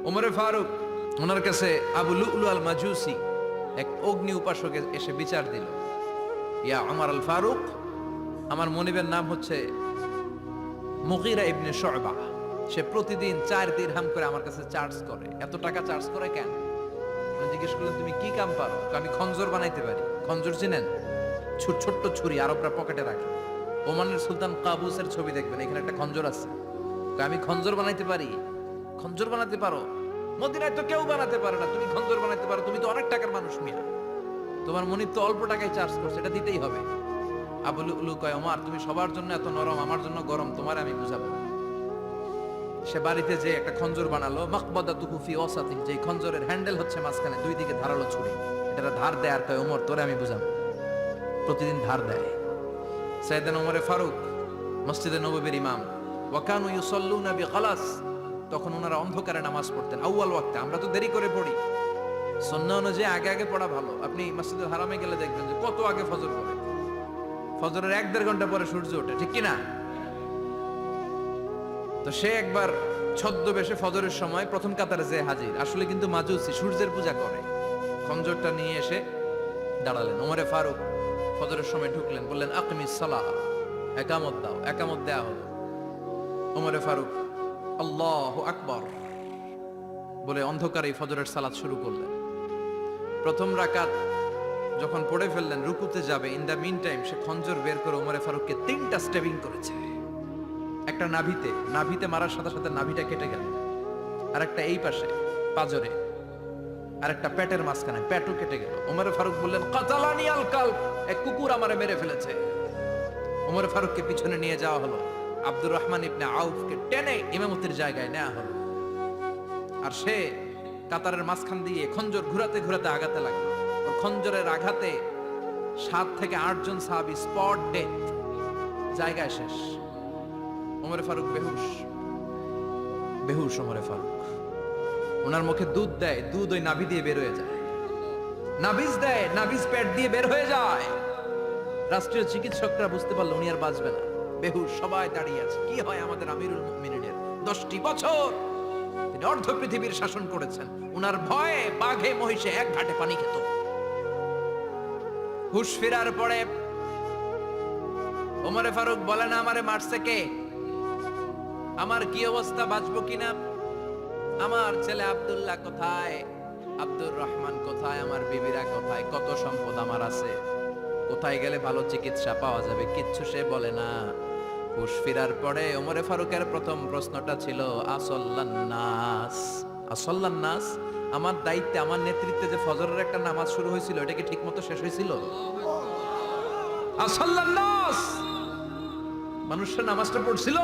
ওমরে ফারুক ওনার কাছে আবু লুলু আল মাজুসি এক অগ্নি উপাসক এসে বিচার দিল, ইয়া ওমর আল ফারুক, আমার মনিবের নাম হচ্ছে মুগীরা ইবনে শুবা, সে প্রতিদিন 4 দিরহাম করে আমার কাছে চার্জ করে। এত টাকা চার্জ করে কেন? জিজ্ঞেস করলেন তুমি কি কাম পারো? আমি খঞ্জর বানাইতে পারি। খঞ্জর চিনেন? ছোট্ট ছুরি আরবরা পকেটে রাখে। ওমানের সুলতান কাবুসের ছবি দেখবেন, এখানে একটা খঞ্জর আছে। আমি খঞ্জর বানাইতে পারি। খঞ্জর বানাতে পারো? মদিনায় তো কেউ বানাতে পারে না, তুমি খঞ্জর বানাইতে পারো? তুমি তো অনেক টাকার মানুষ মিয়া, তোমার মনিব তো অল্প টাকায় চার্জ করছে, এটা দিতেই হবে। আবু লুলু কয়, ওমর তুমি সবার জন্য এত নরম, আমার জন্য গরম, তোমার আমি বুঝাবো। সে বাড়িতে যে একটা খঞ্জর বানালো, মাকবাদাতুহু ফি ওয়াসাতি, যে খঞ্জরের হ্যান্ডেল হচ্ছে মাঝখানে, দুই দিকে ধারালো ছুরি, এটা ধার দেয়। আর কয়, ওমর তোরে আমি বুঝাবো। প্রতিদিন ধার দেয়। সাইয়েদনা ওমরে ফারুক মসজিদে নববীর ইমাম, ওয়া কানু ইউসাল্লুনা বিগালাস, তখন ওনারা অন্ধকারে নামাজ পড়তেন আউয়াল ওয়াক্তে। আমরা তো দেরি করে পড়ি, সুন্নাহ অনুযায়ী আগে আগে পড়া ভালো। আপনি মসজিদুল হারামে গেলে দেখবেন যে কত আগে ফজর পড়ে। ফজরের 1-1.5 ঘন্টা পরে সূর্য ওঠে, ঠিক কিনা? তো সে একবার ছদ্মবেশে ফজরের সময় প্রথম কাতারে যে হাজির, আসলে কিন্তু মাজুসি, সূর্যের পূজা করে। খঞ্জরটা নিয়ে এসে দাঁড়ালেন। ওমরে ফারুক ফজরের সময় ঢুকলেন, বললেন আকিমিস সালাহ, একামত দাও। একামত দেয়া হলো। ওমরে ফারুক আল্লাহু আকবার বলে অন্ধকারে ফজরের সালাত শুরু করলেন। প্রথম রাকাত যখন পড়ে ফেললেন, রুকুতে যাবে, ইন দা মিন টাইম সে খঞ্জর বের করে ওমরে ফারুককে 3টা স্টেপিং করেছে। একটা নাভিতে মারার সাথে সাথে নাভিটা কেটে গেল, আর একটা এই পাশে পাজরে, আর একটা পেটের মাঝখানে, পেটও কেটে গেল। ওমরে ফারুক বললেন কাতালানি আল কালব, এক কুকুর আমারে মেরে ফেলেছে। ওমরে ফারুককে পিছনে নিয়ে যাওয়া হলো। আব্দুর রহমান ইবনে আউফকে টেনে ইমামতির জায়গায় নেওয়া হলো। আর সে কাতারের মাঝখান দিয়ে খঞ্জর ঘুরাতে ঘুরাতে আগাতে লাগলো। ওর খঞ্জরের আঘাতে 7 থেকে 8 জন সাহাবী স্পট ডেথ, জায়গায় শেষ। ওমরে ফারুক বেহুশ। ওমরে ফারুক, ওনার মুখে দুধ দেয়, দুধ ওই নাভি দিয়ে বের হয়ে যায়। নাভিজ দেয়, নাভিজ পেট দিয়ে বের হয়ে যায়। রাষ্ট্রীয় চিকিৎসকরা বুঝতে পারলো উনি আর বাঁচবে না, বেহুশ। সবাই দাঁড়িয়ে আছে। কি হয় আমাদের আমিরুল মুমিনিনের? 10টি বছর তিনি অর্ধ পৃথিবীর শাসন করেছেন। উনার ভয়ে বাঘে মহিষে এক ঘাটে পানি খেত। হুশ ফেরার পরে ওমরে ফারুক বলেন, আমারে মারছে কে? আমার কি অবস্থা, বাঁচবো কিনা? আমার ছেলে আব্দুল্লাহ কোথায়? আব্দুর রহমান কোথায়? আমার বিবিরা কোথায়? কত সম্পদ আমার আছে, কোথায় গেলে ভালো চিকিৎসা পাওয়া যাবে? কিচ্ছু সে বলে না। হুশ ফিরার পরে ওমরে ফারুকের প্রথম প্রশ্নটা ছিল আসল্লান নাস, আমার দায়িত্বে, আমার নেতৃত্বে যে ফজরের একটা নামাজ শুরু হয়েছিল, এটা কি ঠিক মতো শেষ হয়েছিল? আসল্লান নাস, মানুষের নামাজটা পড়ছিল,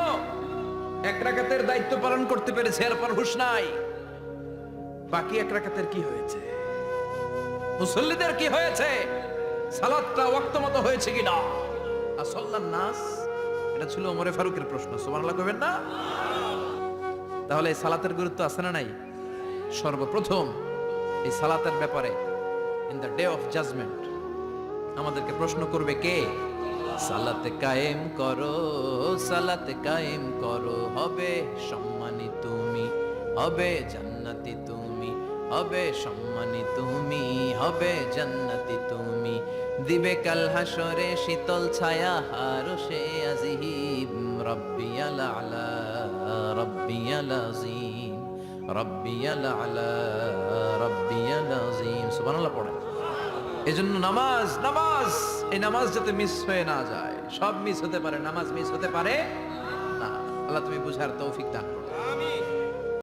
1 রাকাতের দায়িত্ব পালন করতে পেরেছে, এরপর হুশ নাই। বাকি 1 রাকাতের কি হয়েছে? মুসল্লিদের কি হয়েছে? সালাতটা ওয়াক্ত মতো হয়েছে কিনা? আসল্লান নাস, এটা ছিল ওমরে ফারুকের প্রশ্ন। সুবহানাল্লাহ কইবেন না? তাহলে এই সালাতের গুরুত্ব আছে না নাই? সর্বপ্রথম এই সালাতের ব্যাপারে in the day of judgement আমাদেরকে প্রশ্ন করবে কে? সালাতে কায়েম করো, সালাতে কায়েম করো, হবে সম্মানী তুমি, হবে জান্নাতি তুমি, হবে সম্মানী তুমি, হবে জান্নাতি তুমি। দিবে কাল হাসরে শীতল ছায়া হারশে আজিম, রব্বিয়াল আলা, রব্বিয়াল আযীম, রব্বিয়াল আলা, রব্বিয়াল আযীম। সুবহানাল্লাহ পড়ে। এজন্য নামাজ, এই নামাজ যাতে মিস হয়ে না যায়। সব মিস হতে পারে, নামাজ মিস হতে পারে না। আল্লাহ তুমি বুঝার তৌফিক দান করো। আমিন।